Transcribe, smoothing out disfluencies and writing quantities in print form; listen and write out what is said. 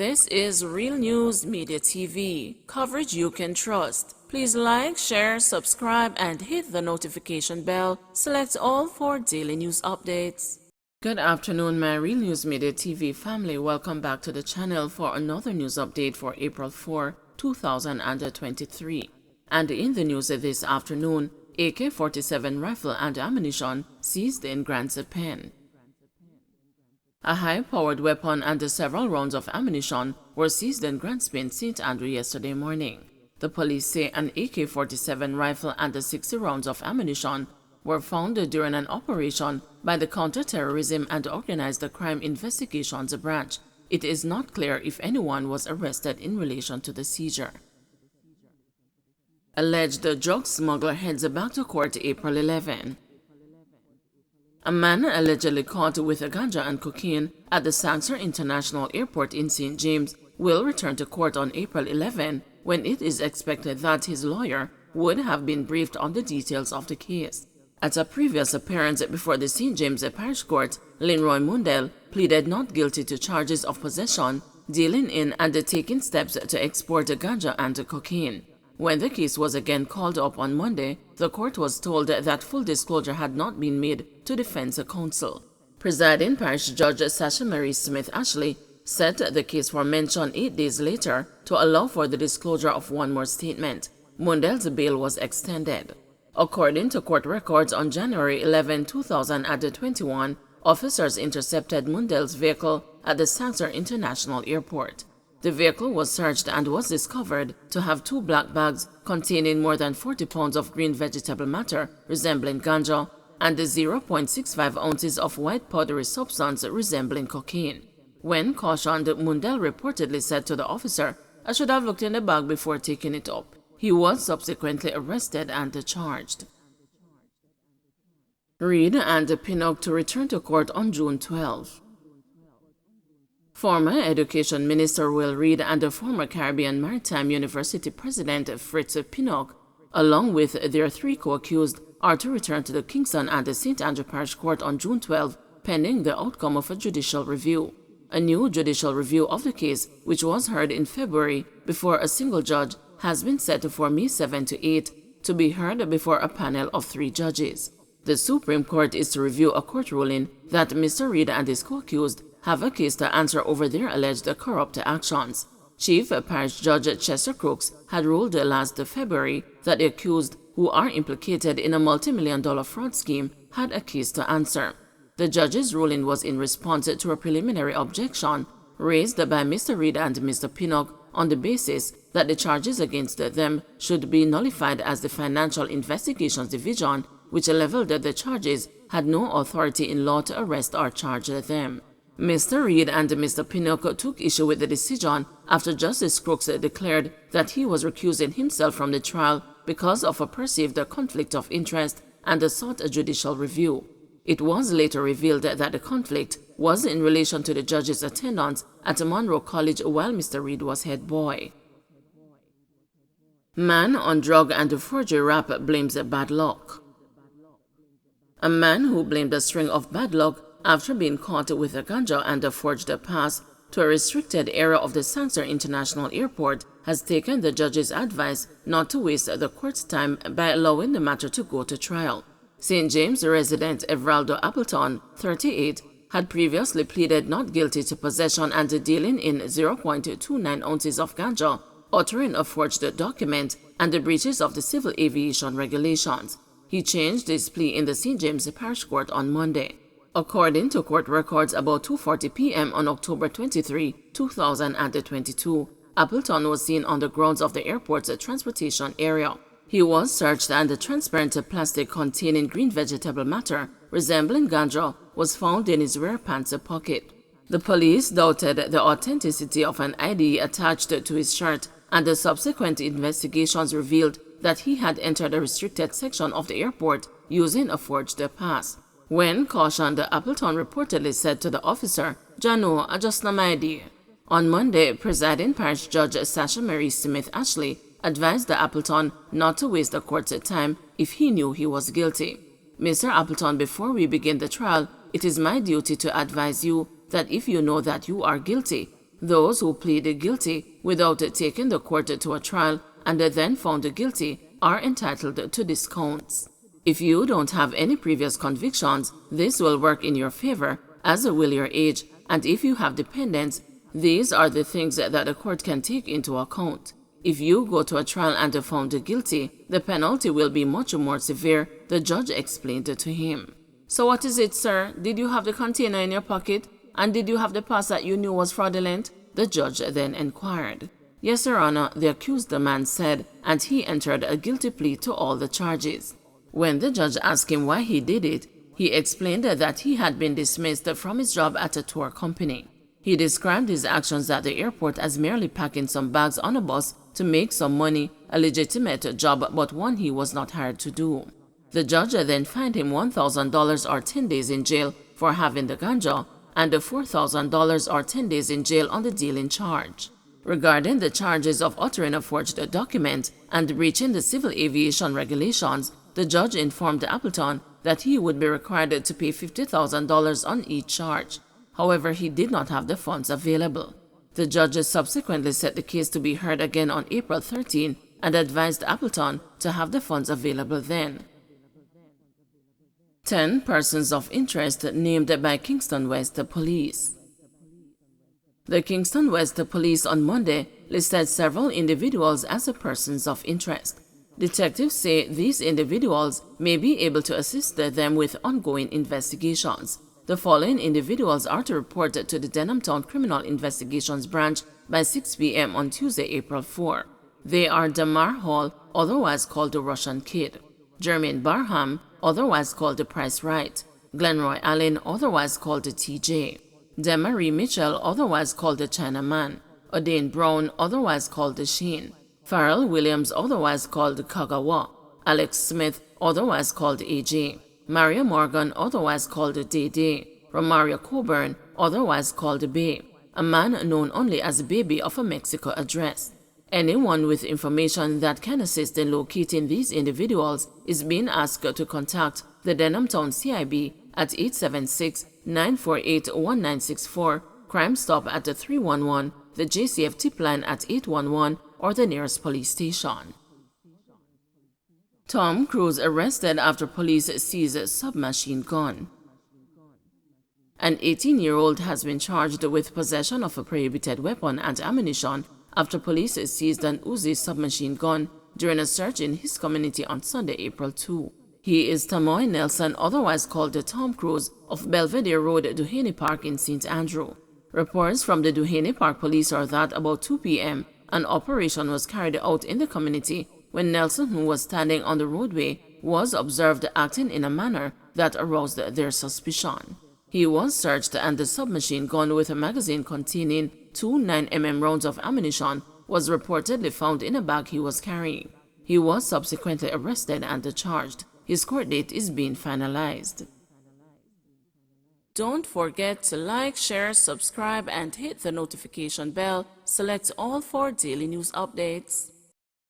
This is Real News Media TV, coverage you can trust. Please like, share, subscribe, and hit the notification bell. Select all for daily news updates. Good afternoon, my Real News Media TV family. Welcome back to the channel for another news update for April 4, 2023. And in the news this afternoon, AK-47 rifle and ammunition seized in Grants Pen. A high-powered weapon and several rounds of ammunition were seized in Grants Pen, St. Andrew yesterday morning. The police say an AK-47 rifle and 60 rounds of ammunition were found during an operation by the Counter-Terrorism and Organized Crime Investigations Branch. It is not clear if anyone was arrested in relation to the seizure. Alleged drug smuggler heads back to court April 11. A man allegedly caught with ganja and cocaine at the Sanctuary International Airport in St. James will return to court on April 11, when it is expected that his lawyer would have been briefed on the details of the case. At a previous appearance before the St. James Parish Court, Linroy Mundell pleaded not guilty to charges of possession, dealing in and taking steps to export ganja and cocaine. When the case was again called up on Monday, the court was told that full disclosure had not been made to defense counsel. Presiding Parish Judge Sasha Mary Smith Ashley set the case for mention 8 days later to allow for the disclosure of one more statement. Mundell's bail was extended. According to court records, on January 11, 2021, officers intercepted Mundell's vehicle at the Sanctuary International Airport. The vehicle was searched and was discovered to have 2 black bags containing more than 40 pounds of green vegetable matter resembling ganja and 0.65 ounces of white powdery substance resembling cocaine. When cautioned, Mundell reportedly said to the officer, "I should have looked in the bag before taking it up." He was subsequently arrested and charged. Reid and Pinnock to return to court on June 12. Former Education Minister Will Reid and the former Caribbean Maritime University President Fritz Pinnock, along with their 3 co-accused, are to return to the Kingston and the St. Andrew Parish Court on June 12, pending the outcome of a judicial review. A new judicial review of the case, which was heard in February before a single judge, has been set for May 7 to 8 to be heard before a panel of 3 judges. The Supreme Court is to review a court ruling that Mr. Reid and his co-accused have a case to answer over their alleged corrupt actions. Chief Parish Judge Chester Crooks had ruled last February that the accused, who are implicated in a multi-million-dollar fraud scheme, had a case to answer. The judge's ruling was in response to a preliminary objection raised by Mr. Reid and Mr. Pinnock on the basis that the charges against them should be nullified, as the Financial Investigations Division, which leveled the charges, had no authority in law to arrest or charge them. Mr. Reid and Mr. Pinnock took issue with the decision after Justice Crooks declared that he was recusing himself from the trial because of a perceived conflict of interest and sought a judicial review. It was later revealed that the conflict was in relation to the judge's attendance at Monroe College while Mr. Reid was head boy. Man on drug and forgery rap blames bad luck. A man who blamed a string of bad luck after being caught with a ganja and a forged pass to a restricted area of the Sanctuary International Airport has taken the judge's advice not to waste the court's time by allowing the matter to go to trial. St. James resident Everaldo Appleton, 38, had previously pleaded not guilty to possession and dealing in 0.29 ounces of ganja, uttering a forged document, and the breaches of the civil aviation regulations. He changed his plea in the St. James Parish Court on Monday. According to court records, about 2:40 p.m. on October 23, 2022, Appleton was seen on the grounds of the airport's transportation area. He was searched and a transparent plastic containing green vegetable matter resembling ganja was found in his rear pants pocket. The police doubted the authenticity of an ID attached to his shirt, and the subsequent investigations revealed that he had entered a restricted section of the airport using a forged pass. When cautioned, Appleton reportedly said to the officer, "Jano, I just not my ID." On Monday, presiding Parish Judge Sasha Mary Smith Ashley advised the Appleton not to waste the court's time if he knew he was guilty. "Mr. Appleton, before we begin the trial, it is my duty to advise you that if you know that you are guilty, Those who pleaded guilty without taking the court to a trial and are then found guilty are entitled to discounts. If you don't have any previous convictions, this will work in your favor, as will your age, and if you have dependents, these are the things that the court can take into account. If you go to a trial and are found guilty, the penalty will be much more severe, the judge explained to him. So what is it, sir? Did you have the container in your pocket? And did you have the pass that you knew was fraudulent? The judge then inquired. Yes, Your Honor, the accused man said, and he entered a guilty plea to all the charges. When the judge asked him why he did it, he explained that he had been dismissed from his job at a tour company. He described his actions at the airport as merely packing some bags on a bus to make some money, a legitimate job but one he was not hired to do. The judge then fined him $1,000 or 10 days in jail for having the ganja and $4,000 or 10 days in jail on the dealing charge. Regarding the charges of uttering a forged document and breaching the civil aviation regulations, the judge informed Appleton that he would be required to pay $50,000 on each charge. However, he did not have the funds available. The judge subsequently set the case to be heard again on April 13 and advised Appleton to have the funds available then. 10 persons of interest named by Kingston West Police. The Kingston West Police on Monday listed several individuals as persons of interest. Detectives say these individuals may be able to assist them with ongoing investigations. The following individuals are to report to the Denhamtown Criminal Investigations Branch by 6 p.m. on Tuesday, April 4. They are Damar Hall, otherwise called the Russian Kid; Jermaine Barham, otherwise called the Price Right; Glenroy Allen, otherwise called the TJ; Demarie Mitchell, otherwise called the Chinaman; O'Dane Brown, otherwise called the Sheen; Farrell Williams, otherwise called the Kagawa; Alex Smith, otherwise called AJ; Maria Morgan, otherwise called Day Day; Romario Coburn, otherwise called Bay, a man known only as Baby of a Mexico address. Anyone with information that can assist in locating these individuals is being asked to contact the Denhamtown CIB at 876-948-1964, Crime Stop at 311, the JCF tip line at 811, or the nearest police station. Tom Cruise arrested after police seize submachine gun. An 18-year-old has been charged with possession of a prohibited weapon and ammunition after police seized an Uzi submachine gun during a search in his community on Sunday, April 2. He is Tamoy Nelson, otherwise called Tom Cruise, of Belvedere Road, Duhaney Park in St. Andrew. Reports from the Duhaney Park police are that about 2 p.m., an operation was carried out in the community when Nelson, who was standing on the roadway, was observed acting in a manner that aroused their suspicion. He was searched and the submachine gun with a magazine containing 2 9mm rounds of ammunition was reportedly found in a bag he was carrying. He was subsequently arrested and charged. His court date is being finalized. Don't forget to like, share, subscribe, and hit the notification bell. Select all for daily news updates.